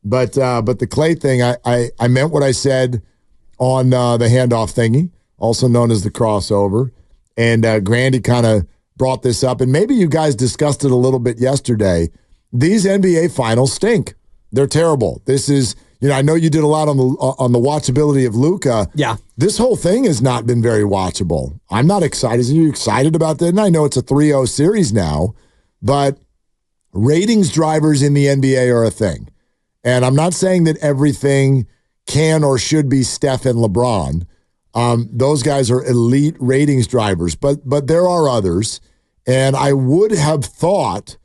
But the Klay thing, I meant what I said on the handoff thingy, also known as the crossover. And Grandy kind of brought this up, and maybe you guys discussed it a little bit yesterday. These NBA finals stink. They're terrible. This is, I know you did a lot on the watchability of Luka. Yeah. This whole thing has not been very watchable. I'm not excited. Are you excited about that? And I know it's a 3-0 series now, but ratings drivers in the NBA are a thing. And I'm not saying that everything can or should be Steph and LeBron. Those guys are elite ratings drivers, but there are others. And I would have thought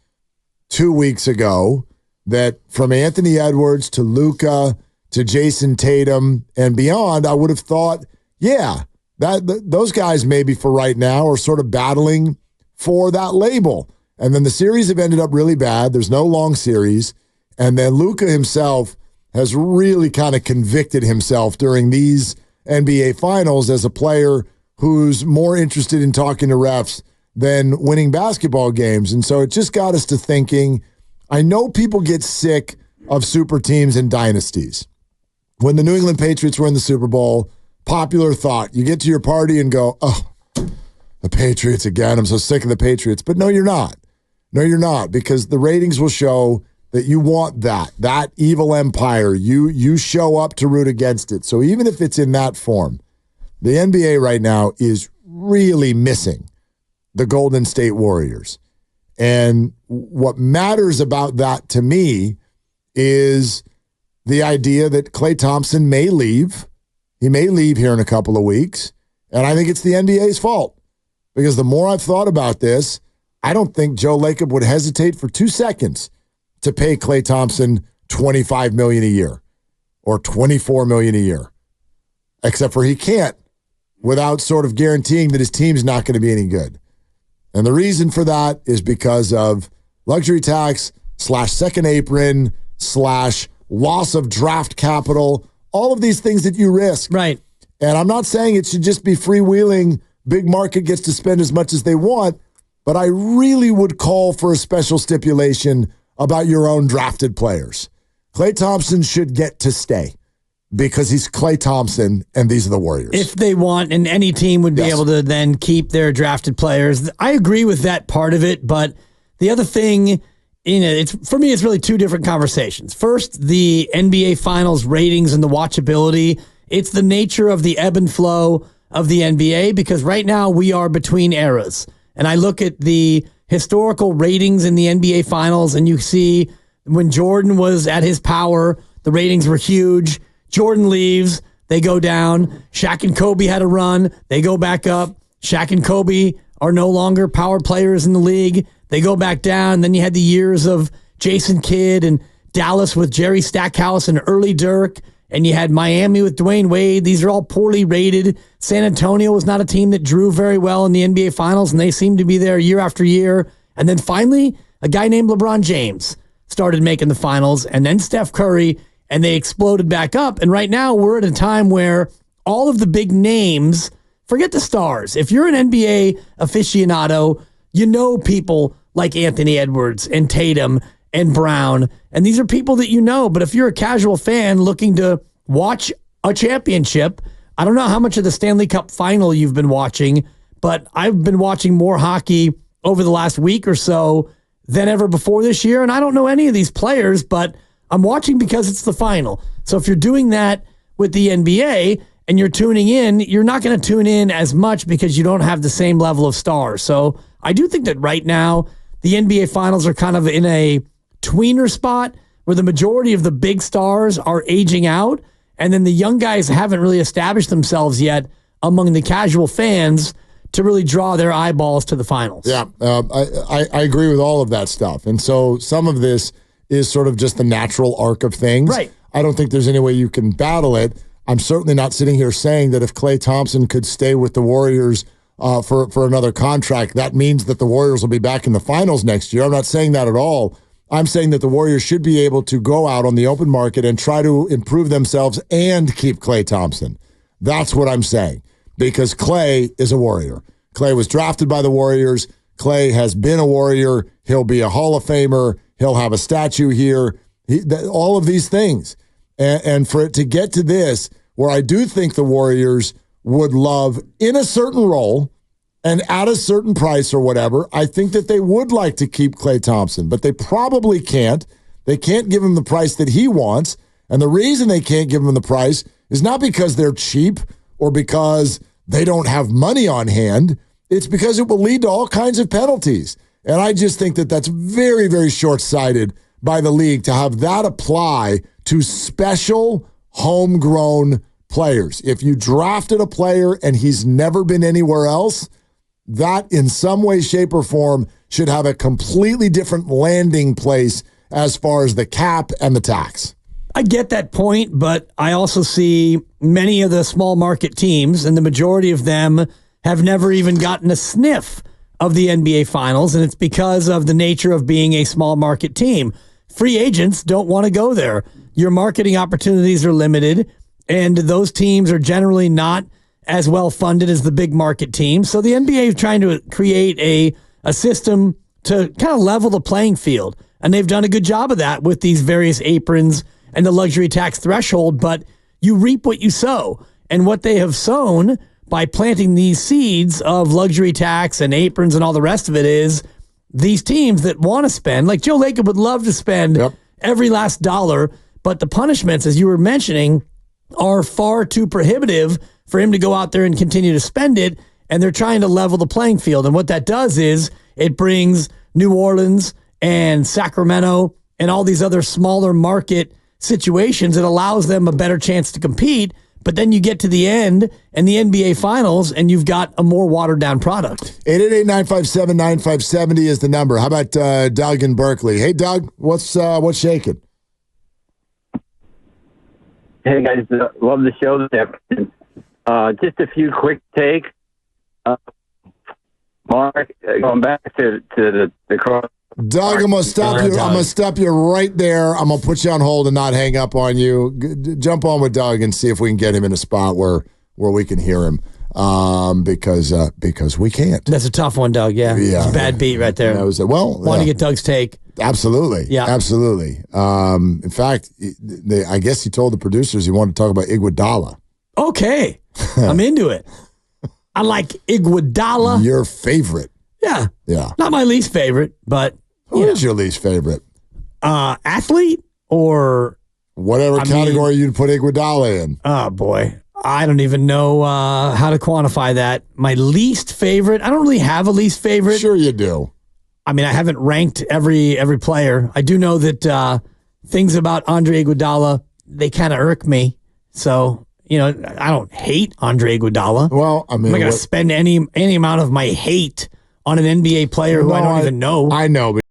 2 weeks ago that from Anthony Edwards to Luka to Jason Tatum and beyond, I would have thought, yeah, those guys maybe for right now are sort of battling for that label. And then the series have ended up really bad. There's no long series. And then Luka himself has really kind of convicted himself during these NBA finals as a player who's more interested in talking to refs than winning basketball games. And so it just got us to thinking, I know people get sick of super teams and dynasties. When the New England Patriots were in the Super Bowl, popular thought, you get to your party and go, oh, the Patriots again. I'm so sick of the Patriots. But no, you're not. No, you're not, because the ratings will show that you want that evil empire. You show up to root against it. So even if it's in that form, the NBA right now is really missing the Golden State Warriors. And what matters about that to me is the idea that Klay Thompson may leave. He may leave here in a couple of weeks. And I think it's the NBA's fault, because the more I've thought about this, I don't think Joe Lacob would hesitate for 2 seconds to pay Klay Thompson $25 million a year or $24 million a year, except for he can't without sort of guaranteeing that his team's not going to be any good. And the reason for that is because of luxury tax / second apron / loss of draft capital, all of these things that you risk. Right. And I'm not saying it should just be freewheeling, big market gets to spend as much as they want, but I really would call for a special stipulation about your own drafted players. Klay Thompson should get to stay because he's Klay Thompson and these are the Warriors. If they want, and any team would be able to then keep their drafted players. I agree with that part of it, but the other thing, for me, it's really two different conversations. First, the NBA Finals ratings and the watchability. It's the nature of the ebb and flow of the NBA, because right now we are between eras. And I look at the historical ratings in the NBA Finals, and you see when Jordan was at his power, the ratings were huge. Jordan leaves, they go down. Shaq and Kobe had a run, they go back up. Shaq and Kobe are no longer power players in the league. They go back down. Then you had the years of Jason Kidd and Dallas with Jerry Stackhouse and early Dirk. And you had Miami with Dwayne Wade. These are all poorly rated. San Antonio was not a team that drew very well in the NBA Finals, and they seem to be there year after year. And then finally, a guy named LeBron James started making the finals, and then Steph Curry, and they exploded back up. And right now, we're at a time where all of the big names, forget the stars. If you're an NBA aficionado, you know people like Anthony Edwards and Tatum and Brown, and these are people that you know. But if you're a casual fan looking to watch a championship, I don't know how much of the Stanley Cup final you've been watching, but I've been watching more hockey over the last week or so than ever before this year, and I don't know any of these players, but I'm watching because it's the final. So if you're doing that with the NBA and you're tuning in, you're not going to tune in as much because you don't have the same level of stars. So I do think that right now the NBA Finals are kind of in a tweener spot where the majority of the big stars are aging out, and then the young guys haven't really established themselves yet among the casual fans to really draw their eyeballs to the finals. Yeah, I agree with all of that stuff. And so some of this is sort of just the natural arc of things. Right. I don't think there's any way you can battle it. I'm certainly not sitting here saying that if Klay Thompson could stay with the Warriors for another contract, that means that the Warriors will be back in the finals next year. I'm not saying that at all. I'm saying that the Warriors should be able to go out on the open market and try to improve themselves and keep Klay Thompson. That's what I'm saying, because Klay is a Warrior. Klay was drafted by the Warriors. Klay has been a Warrior. He'll be a Hall of Famer. He'll have a statue here. all of these things. And for it to get to this, where I do think the Warriors would love, in a certain role and at a certain price or whatever, I think that they would like to keep Klay Thompson, but they probably can't. They can't give him the price that he wants. And the reason they can't give him the price is not because they're cheap or because they don't have money on hand. It's because it will lead to all kinds of penalties. And I just think that that's very, very short-sighted by the league to have that apply to special homegrown players. If you drafted a player and he's never been anywhere else, that in some way, shape, or form should have a completely different landing place as far as the cap and the tax. I get that point, but I also see many of the small market teams, and the majority of them have never even gotten a sniff of the NBA Finals, and it's because of the nature of being a small market team. Free agents don't want to go there. Your marketing opportunities are limited, and those teams are generally not as well funded as the big market teams. So the NBA is trying to create a system to kind of level the playing field, and they've done a good job of that with these various aprons and the luxury tax threshold, but you reap what you sow. And what they have sown by planting these seeds of luxury tax and aprons and all the rest of it is these teams that want to spend, like Joe Lacob would love to spend every last dollar, but the punishments, as you were mentioning, are far too prohibitive for him to go out there and continue to spend it, and they're trying to level the playing field. And what that does is it brings New Orleans and Sacramento and all these other smaller market situations. It allows them a better chance to compete, but then you get to the end and the NBA Finals, and you've got a more watered-down product. 888-957-9570 is the number. How about Doug in Berkeley? Hey, Doug, what's shaking? Hey, guys, love the show this afternoon. Just a few quick takes. Mark, going back to the cross. Doug, I'm gonna stop you. I'm gonna stop you right there. I'm gonna put you on hold and not hang up on you. Jump on with Doug and see if we can get him in a spot where we can hear him. Because we can't. That's a tough one, Doug. Yeah, it's a bad beat right there. Want to get Doug's take? Absolutely. Yeah, absolutely. In fact, I guess he told the producers he wanted to talk about Iguodala. Okay, I'm into it. I like Iguodala. Your favorite? Yeah. Not my least favorite, but who is your least favorite? Athlete or whatever category you'd put Iguodala in. Oh boy, I don't even know how to quantify that. My least favorite. I don't really have a least favorite. Sure, you do. I mean, I haven't ranked every player. I do know that things about Andre Iguodala, they kind of irk me. So, I don't hate Andre Iguodala. Well, I mean, I'm not going to spend any amount of my hate on an NBA player who I don't even know. I know, but